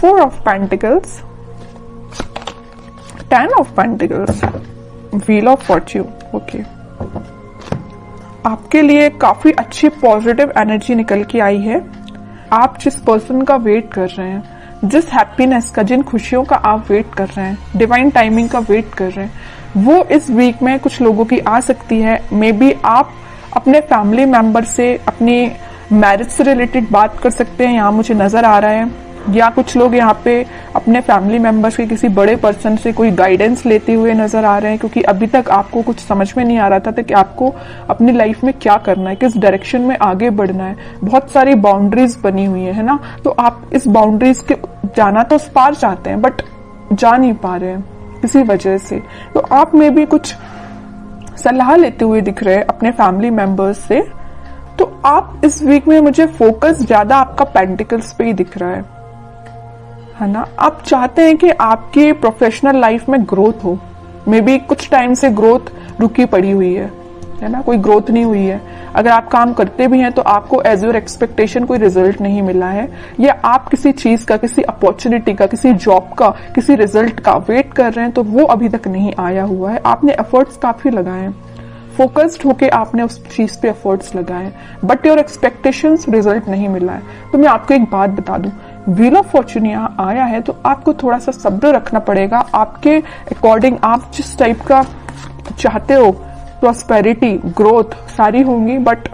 4 of pentacles, 10 of pentacles, wheel of Fortune. Okay, आपके लिए काफी अच्छी पॉजिटिव एनर्जी निकल के आई है। आप जिस पर्सन का वेट कर रहे हैं, जिस हैप्पीनेस का, जिन खुशियों का आप वेट कर रहे हैं, डिवाइन टाइमिंग का वेट कर रहे हैं, वो इस वीक में कुछ लोगों की आ सकती है। मे बी आप अपने फैमिली मेंबर से अपनी मैरिज से रिलेटेड बात कर सकते हैं, यहाँ मुझे नजर आ रहा है। या कुछ लोग यहाँ पे अपने फैमिली मेंबर्स के किसी बड़े पर्सन से कोई गाइडेंस लेते हुए नजर आ रहे हैं, क्योंकि अभी तक आपको कुछ समझ में नहीं आ रहा था कि आपको अपनी लाइफ में क्या करना है, किस डायरेक्शन में आगे बढ़ना है। बहुत सारी बाउंड्रीज बनी हुई है ना, तो आप इस बाउंड्रीज के जाना तो पार चाहते हैं बट जा नहीं पा रहे हैं किसी वजह से। तो आप में भी कुछ सलाह लेते हुए दिख रहे हैं अपने फैमिली मेंबर्स से। तो आप इस वीक में, मुझे फोकस ज्यादा आपका पेंटिकल्स पे ही दिख रहा है ना। आप चाहते हैं कि आपकी प्रोफेशनल लाइफ में ग्रोथ हो। मे बी कुछ टाइम से ग्रोथ रुकी पड़ी हुई है ना, कोई ग्रोथ नहीं हुई है। अगर आप काम करते भी हैं तो आपको एज योर एक्सपेक्टेशन कोई रिजल्ट नहीं मिला है, या आप किसी चीज का, किसी अपॉर्चुनिटी का, किसी जॉब का, किसी रिजल्ट का वेट कर रहे हैं तो वो अभी तक नहीं आया हुआ है। आपने एफर्ट्स काफी लगाए हैं, फोकस्ड होके आपने उस चीज पे एफर्ट्स लगाए, बट योर एक्सपेक्टेशंस रिजल्ट नहीं मिला है। तो मैं आपको एक बात बता दूं, व्हील ऑफ फॉर्च्यून यहाँ आया है तो आपको थोड़ा सा सब्र रखना पड़ेगा। आपके अकॉर्डिंग आप जिस टाइप का चाहते हो, प्रॉस्पेरिटी, ग्रोथ सारी होंगी, बट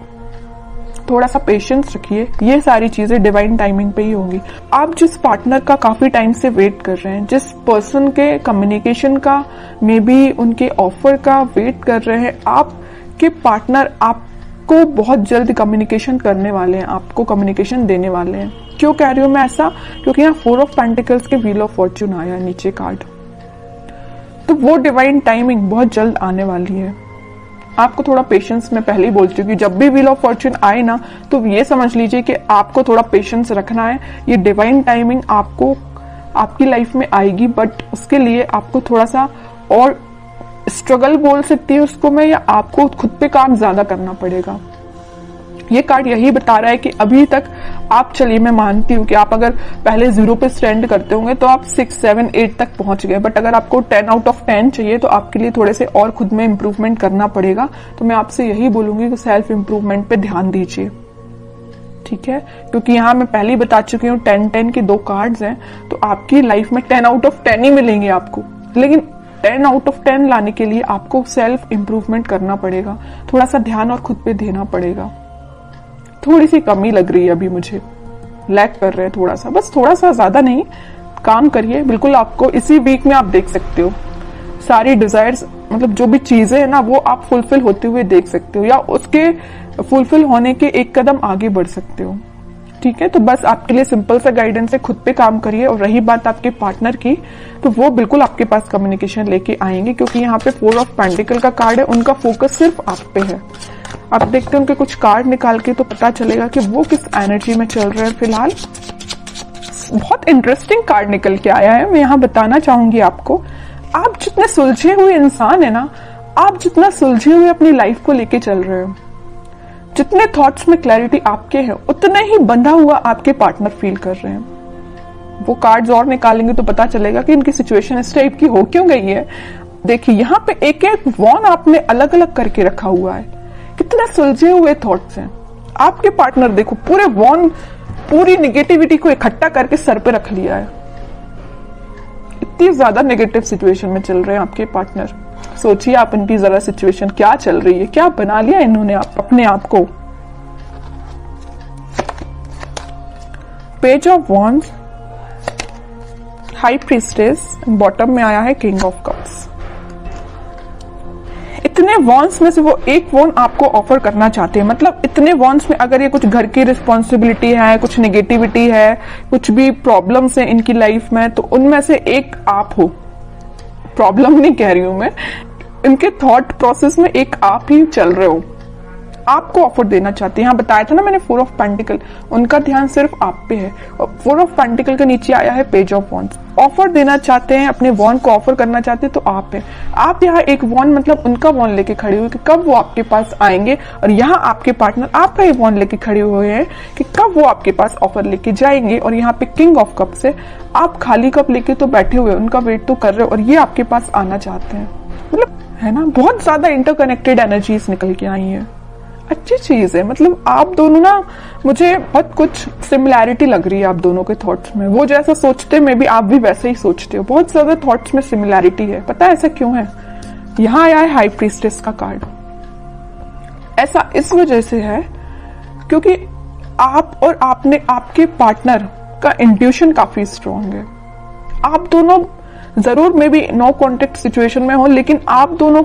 थोड़ा सा पेशेंस रखिए। ये सारी चीजें डिवाइन टाइमिंग पे ही होंगी। आप जिस पार्टनर का काफी टाइम से वेट कर रहे हैं, जिस पर्सन के कम्युनिकेशन का, मे बी उनके ऑफर का वेट कर रहे हैं, आपके पार्टनर आपको बहुत जल्द कम्युनिकेशन करने वाले हैं, आपको कम्युनिकेशन देने वाले हैं। क्यों कह रही हूं मैं ऐसा? क्योंकि यहाँ 4 ऑफ पेंटिकल्स के व्हील ऑफ फॉर्च्यून आया नीचे कार्ड, तो वो डिवाइन टाइमिंग बहुत जल्द आने वाली है। आपको थोड़ा पेशेंस, मैं पहले ही बोल चुकी हूँ, जब भी व्हील ऑफ फॉर्च्यून आए ना तो ये समझ लीजिए कि आपको थोड़ा पेशेंस रखना है। ये डिवाइन टाइमिंग आपको आपकी लाइफ में आएगी, बट उसके लिए आपको थोड़ा सा और स्ट्रगल बोल सकती है उसको मैं, या आपको खुद पे काम ज्यादा करना पड़ेगा। ये कार्ड यही बता रहा है कि अभी तक आप, चलिए मैं मानती हूँ कि आप अगर पहले 0 पे स्टैंड करते होंगे तो आप 6, 7, 8 तक पहुंच गए, बट अगर आपको 10 आउट ऑफ 10 चाहिए तो आपके लिए थोड़े से और खुद में इंप्रूवमेंट करना पड़ेगा। तो मैं आपसे यही बोलूंगी कि सेल्फ इंप्रूवमेंट पे ध्यान दीजिए, ठीक है? क्योंकि यहाँ मैं पहले ही बता चुकी हूँ 10-10 के 2 कार्ड्स हैं, तो आपकी लाइफ में 10 आउट ऑफ 10 ही मिलेंगे आपको, लेकिन 10 आउट ऑफ 10 लाने के लिए आपको सेल्फ इंप्रूवमेंट करना पड़ेगा, थोड़ा सा ध्यान और खुद पे देना पड़ेगा। थोड़ी सी कमी लग रही है अभी, मुझे लैक कर रहे हैं थोड़ा सा, बस थोड़ा सा, ज्यादा नहीं। काम करिए, बिल्कुल आपको इसी वीक में आप देख सकते हो सारी डिजायर्स, मतलब जो भी चीजें है ना वो आप फुलफिल होते हुए देख सकते हो, या उसके फुलफिल होने के एक कदम आगे बढ़ सकते हो, ठीक है? तो बस आपके लिए सिंपल सा गाइडेंस है, खुद पे काम करिए। और रही बात आपके पार्टनर की, तो वो बिल्कुल आपके पास कम्युनिकेशन लेके आएंगे, क्योंकि यहाँ पे 4 ऑफ पेंटिकल का कार्ड है, उनका फोकस सिर्फ आप पे है। आप देखते हैं उनके कुछ कार्ड निकाल के तो पता चलेगा कि वो किस एनर्जी में चल रहे हैं फिलहाल। बहुत इंटरेस्टिंग कार्ड निकल के आया है, मैं यहाँ बताना चाहूंगी आपको। आप जितने सुलझे हुए इंसान है ना, आप जितना सुलझे हुए अपनी लाइफ को लेके चल रहे हो, जितने थॉट्स में क्लैरिटी आपके हैं, उतना ही बंधा हुआ आपके पार्टनर फील कर रहे हैं। वो कार्ड्स और निकालेंगे तो पता चलेगा कि इनकी सिचुएशन इस टाइप की हो क्यों गई है। देखिए यहाँ पे एक एक वॉन आपने अलग अलग करके रखा हुआ है, कितने सुलझे हुए थॉट्स हैं आपके पार्टनर। देखो पूरे वॉन, पूरी निगेटिविटी को इकट्ठा करके सर पे रख लिया है। इतनी ज्यादा नेगेटिव सिचुएशन में चल रहे हैं आपके पार्टनर। सोचिए आप इनकी जरा सिचुएशन क्या चल रही है, क्या बना लिया इन्होंने अपने आप को। Page of wands, high priestess, bottom में आया है किंग ऑफ कप्स। इतने वॉन्स में से वो एक वॉन आपको ऑफर करना चाहते हैं। मतलब इतने वॉन्स में अगर ये कुछ घर की रिस्पॉन्सिबिलिटी है, कुछ नेगेटिविटी है, कुछ भी प्रॉब्लम्स है इनकी लाइफ में, तो उनमें से एक आप हो। प्रॉब्लम नहीं कह रही हूं मैं, इनके थॉट प्रोसेस में एक आप ही चल रहे हो। आपको ऑफर देना चाहते हैं। यहाँ बताया था ना मैंने 4 ऑफ पेंटिकल, उनका ध्यान सिर्फ आप पे है। और 4 ऑफ पेंटिकल के नीचे आया है पेज ऑफ वॉन्ड्स। ऑफर देना चाहते हैं, अपने वॉन्ड को ऑफर करना चाहते हैं तो आप है। आप यहाँ एक वॉन्ड मतलब उनका वॉन्ड लेके खड़े हुए कि कब वो आपके पास आएंगे, और यहाँ आपके पार्टनर आपका एक वॉन्ड लेके खड़े हुए हैं कि कब वो आपके पास ऑफर लेके जाएंगे। और यहाँ पे किंग ऑफ कप्स है, आप खाली कप लेके तो बैठे हुए, उनका वेट तो कर रहे हो और ये आपके पास आना चाहते हैं। मतलब है ना, बहुत ज्यादा इंटरकनेक्टेड एनर्जीज निकल के आई है। अच्छी चीज है, मतलब आप दोनों ना, मुझे बहुत कुछ सिमिलैरिटी लग रही है आप दोनों के थॉट्स में। वो जैसा सोचते मे बी आप भी वैसे ही सोचते हो। बहुत ज्यादा थॉट्स में सिमिलैरिटी है। पता है ऐसा क्यों है? यहाँ आया है हाई प्रीस्टेस का कार्ड। ऐसा इस वजह से है क्योंकि आप और आपके पार्टनर का इंट्यूशन काफी स्ट्रांग है। आप दोनों जरूर maybe no contact situation में हो, लेकिन आप दोनों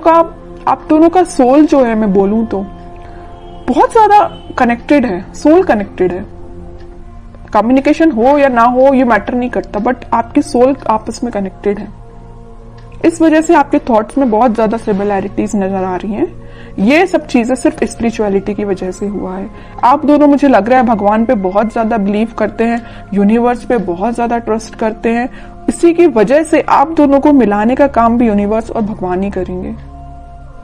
का सोल जो है, मैं बोलूं तो बहुत ज्यादा कनेक्टेड है। सोल कनेक्टेड है। कम्युनिकेशन हो या ना हो ये मैटर नहीं करता, बट आपकी सोल आपस में कनेक्टेड है। इस वजह से आपके थॉट्स में बहुत ज्यादा सिमिलैरिटीज नजर आ रही हैं। ये सब चीजें सिर्फ स्पिरिचुअलिटी की वजह से हुआ है। आप दोनों मुझे लग रहा है भगवान पे बहुत ज्यादा बिलीव करते हैं, यूनिवर्स पे बहुत ज्यादा ट्रस्ट करते हैं। इसी की वजह से आप दोनों को मिलाने का काम भी यूनिवर्स और भगवान ही करेंगे,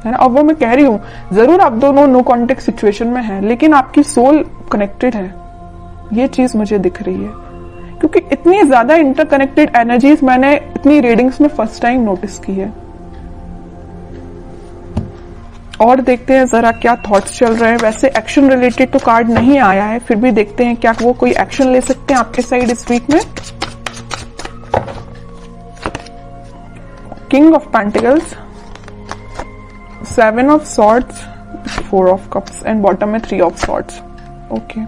है ना। अब वो मैं कह रही हूँ, जरूर आप दोनों नो कॉन्टेक्ट सिचुएशन में हैं, लेकिन आपकी सोल कनेक्टेड है। ये चीज मुझे दिख रही है क्योंकि इतनी ज्यादा इंटरकनेक्टेड एनर्जीज मैंने इतनी रीडिंग्स में फर्स्ट टाइम नोटिस की है। और देखते हैं जरा क्या थॉट्स चल रहे हैं। वैसे एक्शन रिलेटेड तो कार्ड नहीं आया है, फिर भी देखते हैं क्या वो कोई एक्शन ले सकते हैं आपके साइड इस वीक में। King of pentacles, 7 of swords, 4 of cups and bottom में 3 ऑफ सॉर्ड्स। ओके,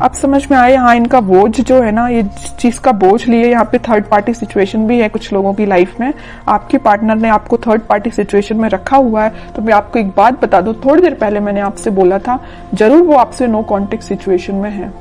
अब समझ में आया। हाँ, इनका बोझ जो है ना, ये चीज का बोझ लिए, यहाँ पे थर्ड पार्टी सिचुएशन भी है कुछ लोगों की लाइफ में। आपके पार्टनर ने आपको थर्ड पार्टी सिचुएशन में रखा हुआ है। तो मैं आपको एक बात बता दूं, थोड़ी देर पहले मैंने आपसे बोला था, जरूर वो आपसे नो कॉन्टेक्ट सिचुएशन में है,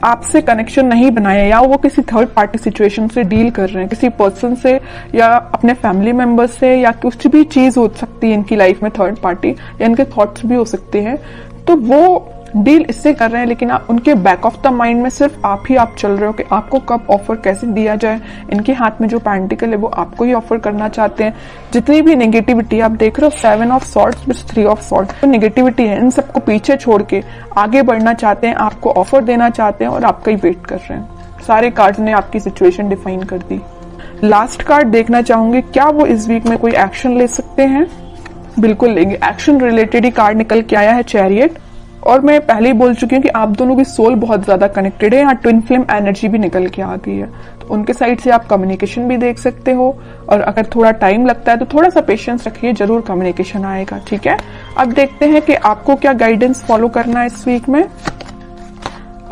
आपसे कनेक्शन नहीं बनाया, या वो किसी थर्ड पार्टी सिचुएशन से डील कर रहे हैं, किसी पर्सन से या अपने फैमिली मेंबर से, या कुछ भी चीज हो सकती है इनकी लाइफ में थर्ड पार्टी, या इनके थॉट्स भी हो सकते हैं। तो वो डील इससे कर रहे हैं, लेकिन उनके बैक ऑफ द माइंड में सिर्फ आप चल रहे हो कि आपको कब ऑफर कैसे दिया जाए। इनके हाथ में जो पेंटिकल है वो आपको ही ऑफर करना चाहते हैं। जितनी भी नेगेटिविटी आप देख रहे हो, 7 of swords with 3 of swords, तो नेगेटिविटी है, इन सबको पीछे छोड़ के आगे बढ़ना चाहते हैं, आपको ऑफर देना चाहते हैं और आपका ही वेट कर रहे हैं। सारे कार्ड्स ने आपकी सिचुएशन डिफाइन कर दी। लास्ट कार्ड देखना चाहूंगी, क्या वो इस वीक में कोई एक्शन ले सकते हैं? बिल्कुल लेंगे। एक्शन रिलेटेड ही कार्ड निकल के आया है, चैरियट। और मैं पहले ही बोल चुकी हूँ कि आप दोनों की सोल बहुत ज्यादा कनेक्टेड है। यहाँ ट्विन फ्लेम एनर्जी भी निकल के आ गई है, तो उनके साइड से आप कम्युनिकेशन भी देख सकते हो। और अगर थोड़ा टाइम लगता है तो थोड़ा सा पेशेंस रखिए, जरूर कम्युनिकेशन आएगा। ठीक है, अब देखते हैं कि आपको क्या गाइडेंस फॉलो करना है इस वीक में।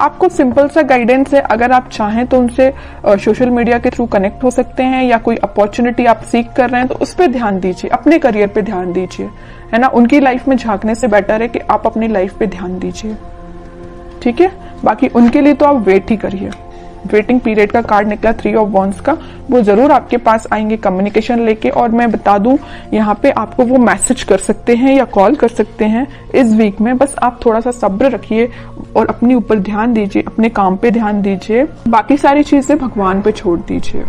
आपको सिंपल सा गाइडेंस है, अगर आप चाहें तो उनसे सोशल मीडिया के थ्रू कनेक्ट हो सकते हैं, या कोई अपॉर्चुनिटी आप सीख कर रहे हैं तो उस पर ध्यान दीजिए, अपने करियर पे ध्यान दीजिए, है ना। उनकी लाइफ में झांकने से बेटर है कि आप अपनी लाइफ पे ध्यान दीजिए। ठीक है, बाकी उनके लिए तो आप वेट ही करिए। वेटिंग पीरियड का कार्ड निकला 3 ऑफ वॉन्ड्स का, वो जरूर आपके पास आएंगे कम्युनिकेशन लेके। और मैं बता दूं, यहाँ पे आपको वो मैसेज कर सकते हैं या कॉल कर सकते हैं इस वीक में। बस आप थोड़ा सा सब्र रखिए और अपने ऊपर ध्यान दीजिए, अपने काम पे ध्यान दीजिए, बाकी सारी चीजें भगवान पे छोड़ दीजिए।